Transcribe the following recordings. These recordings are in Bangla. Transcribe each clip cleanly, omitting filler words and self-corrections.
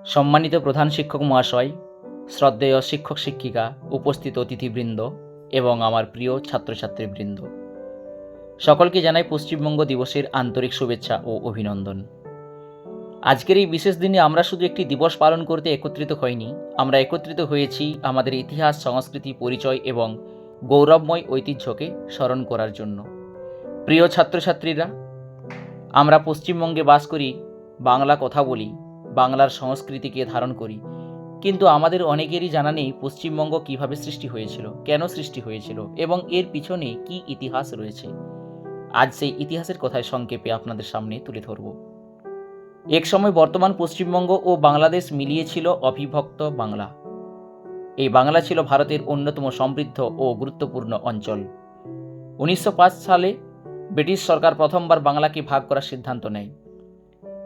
সম্মানিত প্রধান শিক্ষক মহাশয়, শ্রদ্ধেয় শিক্ষক শিক্ষিকা, উপস্থিত অতিথিবৃন্দ এবং আমার প্রিয় ছাত্রছাত্রীবৃন্দ, সকলকে জানাই পশ্চিমবঙ্গ দিবসের আন্তরিক শুভেচ্ছা ও অভিনন্দন। আজকের এই বিশেষ দিনে আমরা শুধু একটি দিবস পালন করতে একত্রিত হইনি, আমরা একত্রিত হয়েছি আমাদের ইতিহাস, সংস্কৃতি, পরিচয় এবং গৌরবময় ঐতিহ্যকে স্মরণ করার জন্য। প্রিয় ছাত্রছাত্রীরা, আমরা পশ্চিমবঙ্গে বাস করি, বাংলা কথা বলি, বাংলার সংস্কৃতিকে ধারণ করি, কিন্তু আমাদের অনেকেরই জানা নেই পশ্চিমবঙ্গ কিভাবে সৃষ্টি হয়েছিল, কেন সৃষ্টি হয়েছিল এবং এর পিছনে কি ইতিহাস রয়েছে। আজ সেই ইতিহাসের কথায় সংক্ষেপে আপনাদের সামনে তুলে ধরব। এক সময় বর্তমান পশ্চিমবঙ্গ ও বাংলাদেশ মিলিয়ে ছিল অবিভক্ত বাংলা। এই বাংলা ছিল ভারতের অন্যতম সমৃদ্ধ ও গুরুত্বপূর্ণ অঞ্চল। 1905 সালে ব্রিটিশ সরকার প্রথমবার বাংলাকে ভাগ করার সিদ্ধান্ত নেয়।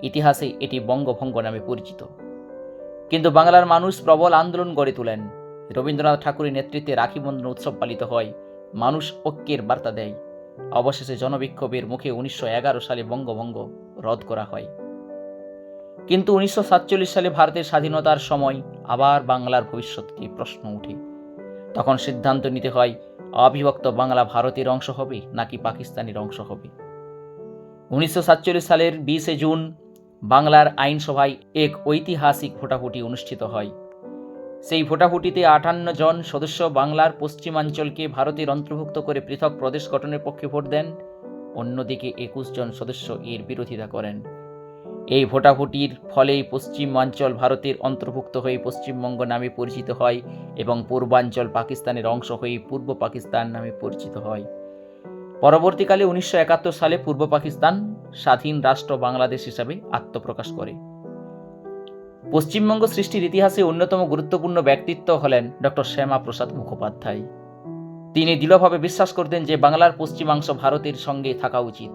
ইতিহাসে এটি বঙ্গভঙ্গ নামে পরিচিত। কিন্তু বাংলার মানুষ প্রবল আন্দোলন গড়ে তোলেন। রবীন্দ্রনাথ ঠাকুরের নেতৃত্বে রাখি বন্ধন উৎসব পালিত হয়, মানুষ ঐক্যের বার্তা দেয়। অবশেষে জনবিক্ষোভের মুখে 1911 সালে বঙ্গভঙ্গ রদ করা হয়। কিন্তু 1947 সালে ভারতের স্বাধীনতার সময় আবার বাংলার ভবিষ্যৎকে প্রশ্ন ওঠে। তখন সিদ্ধান্ত নিতে হয়, অবিভক্ত বাংলা ভারতের অংশ হবে নাকি পাকিস্তানের অংশ হবে। 1947 সালের 20 জুন বাংলার আইনসভায় এক ঐতিহাসিক ভোটাভুটি অনুষ্ঠিত হয়। সেই ভোটাভুটিতে 58 জন সদস্য বাংলার পশ্চিমাঞ্চলকে ভারতের অন্তর্ভুক্ত করে পৃথক প্রদেশ গঠনের পক্ষে ভোট দেন। অন্যদিকে 21 জন সদস্য এর বিরোধিতা করেন। এই ভোটাভুটির ফলে পশ্চিমাঞ্চল ভারতের অন্তর্ভুক্ত হয়ে পশ্চিমবঙ্গ নামে পরিচিত হয় এবং পূর্বাঞ্চল পাকিস্তানের অংশ হয়ে পূর্ব পাকিস্তান নামে পরিচিত হয়। পরবর্তীকালে 1971 সালে পূর্ব পাকিস্তান স্বাধীন রাষ্ট্র বাংলাদেশ হিসাবে আত্মপ্রকাশ করে। পশ্চিমবঙ্গ সৃষ্টির ইতিহাসে অন্যতম গুরুত্বপূর্ণ ব্যক্তিত্ব হলেন ডক্টর শ্যামাপ্রসাদ মুখোপাধ্যায়। তিনি দৃঢ়ভাবে বিশ্বাস করতেন যে বাংলার পশ্চিমাংশ ভারতের সঙ্গে থাকা উচিত।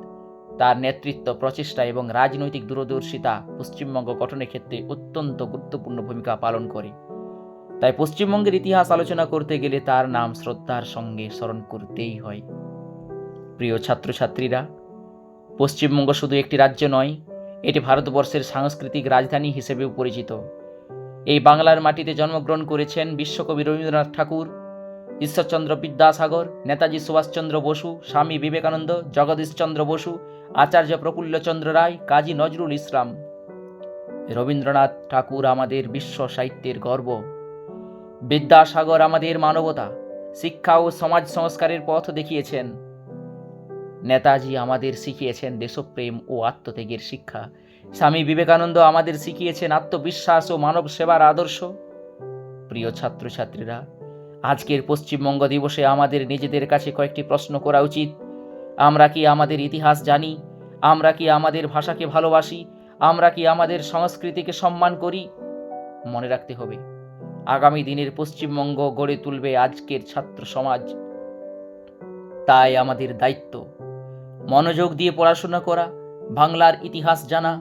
তার নেতৃত্ব, প্রচেষ্টা এবং রাজনৈতিক দূরদর্শিতা পশ্চিমবঙ্গ গঠনের ক্ষেত্রে অত্যন্ত গুরুত্বপূর্ণ ভূমিকা পালন করে। তাই পশ্চিমবঙ্গের ইতিহাস আলোচনা করতে গেলে তার নাম শ্রদ্ধার সঙ্গে স্মরণ করতেই হয়। প্রিয় ছাত্রছাত্রীরা, পশ্চিমবঙ্গ শুধু একটি রাজ্য নয়, এটি ভারতবর্ষের সাংস্কৃতিক রাজধানী হিসেবেও পরিচিত। এই বাংলার মাটিতে জন্মগ্রহণ করেছেন বিশ্বকবি রবীন্দ্রনাথ ঠাকুর, ঈশ্বরচন্দ্র বিদ্যাসাগর, নেতাজি সুভাষচন্দ্র বসু, স্বামী বিবেকানন্দ, জগদীশচন্দ্র বসু, আচার্য প্রফুল্লচন্দ্র রায়, কাজী নজরুল ইসলাম। রবীন্দ্রনাথ ঠাকুর আমাদের বিশ্ব সাহিত্যের গর্ব। বিদ্যাসাগর আমাদের মানবতা, শিক্ষা ও সমাজ সংস্কারের পথ দেখিয়েছেন। নেতাজি আমাদের শিখিয়েছেন দেশপ্রেম ও আত্মত্যাগের শিক্ষা। স্বামী বিবেকানন্দ আমাদের শিখিয়েছেন আত্মবিশ্বাস ও মানব সেবার আদর্শ। প্রিয় ছাত্রছাত্রীরা, আজকের পশ্চিমবঙ্গ দিবসে আমাদের নিজেদের কাছে কয়েকটি প্রশ্ন করা উচিত। আমরা কি আমাদের ইতিহাস জানি? আমরা কি আমাদের ভাষাকে ভালোবাসি? আমরা কি আমাদের সংস্কৃতিকে সম্মান করি? মনে রাখতে হবে, আগামী দিনের পশ্চিমবঙ্গ গড়ে তুলবে আজকের ছাত্র সমাজ। তাই আমাদের দায়িত্ব মনোযোগ দিয়ে পড়াশোনা করা, বাংলার ইতিহাস জানা,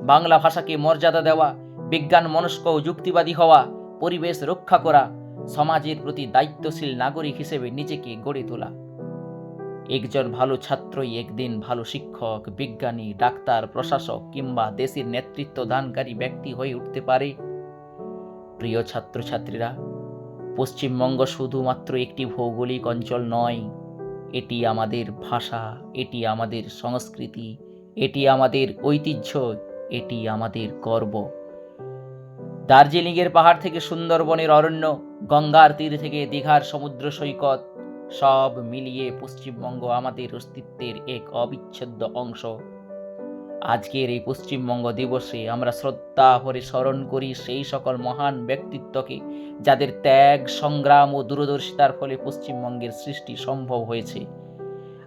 বাংলা ভাষাকে মর্যাদা দেওয়া, বিজ্ঞান মনস্ক ও যুক্তিবাদী হওয়া, পরিবেশ রক্ষা করা, সমাজের প্রতি দায়িত্বশীল নাগরিক হিসেবে নিজেকে গড়ে তোলা। একজন ভালো ছাত্রই একদিন ভালো শিক্ষক, বিজ্ঞানী, ডাক্তার, প্রশাসক কিংবা দেশের নেতৃত্ব দানকারী ব্যক্তি হয়ে উঠতে পারে। প্রিয় ছাত্রছাত্রীরা, পশ্চিমবঙ্গ শুধুমাত্র একটি ভৌগোলিক অঞ্চল নয়, এটি আমাদের ভাষা, এটি আমাদের সংস্কৃতি, এটি আমাদের ঐতিহ্য, এটি আমাদের গর্ব। দার্জিলিংয়ের পাহাড় থেকে সুন্দরবনের অরণ্য, গঙ্গার তীর থেকে দীঘার সমুদ্র সৈকত, সব মিলিয়ে পশ্চিমবঙ্গ আমাদের অস্তিত্বের এক অবিচ্ছেদ্য অংশ। আজকের এই পশ্চিমবঙ্গ দিবসে আমরা শ্রদ্ধা ভরে স্মরণ করি সেই সকল মহান ব্যক্তিত্বকে, যাদের ত্যাগ, সংগ্রাম ও দূরদর্শিতার ফলে পশ্চিমবঙ্গের সৃষ্টি সম্ভব হয়েছে।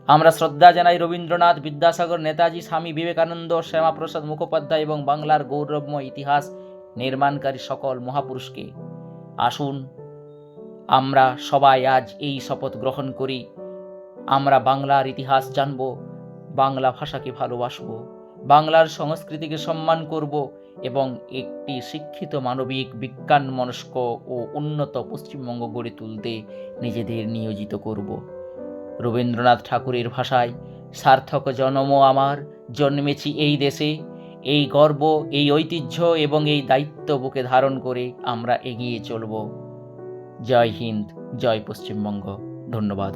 আমরা শ্রদ্ধা জানাই রবীন্দ্রনাথ, বিদ্যাসাগর, নেতাজি, স্বামী বিবেকানন্দ, শ্যামাপ্রসাদ মুখোপাধ্যায় এবং বাংলার গৌরবময় ইতিহাস নির্মাণকারী সকল মহাপুরুষকে। আসুন আমরা সবাই আজ এই শপথ গ্রহণ করি, আমরা বাংলার ইতিহাস জানব, বাংলা ভাষাকে ভালোবাসব, বাংলার সংস্কৃতিকে সম্মান করব এবং একটি শিক্ষিত, মানবিক, বিজ্ঞান মনস্ক ও উন্নত পশ্চিমবঙ্গ গড়ে তুলতে নিজেদের নিয়োজিত করব। রবীন্দ্রনাথ ঠাকুরের ভাষায়, সার্থক জনম আমার, জন্মেছি এই দেশে, এই গর্ব, এই ঐতিহ্য এবং এই দায়িত্ব বুকে ধারণ করে আমরা এগিয়ে চলব। জয় হিন্দ, জয় পশ্চিমবঙ্গ। ধন্যবাদ।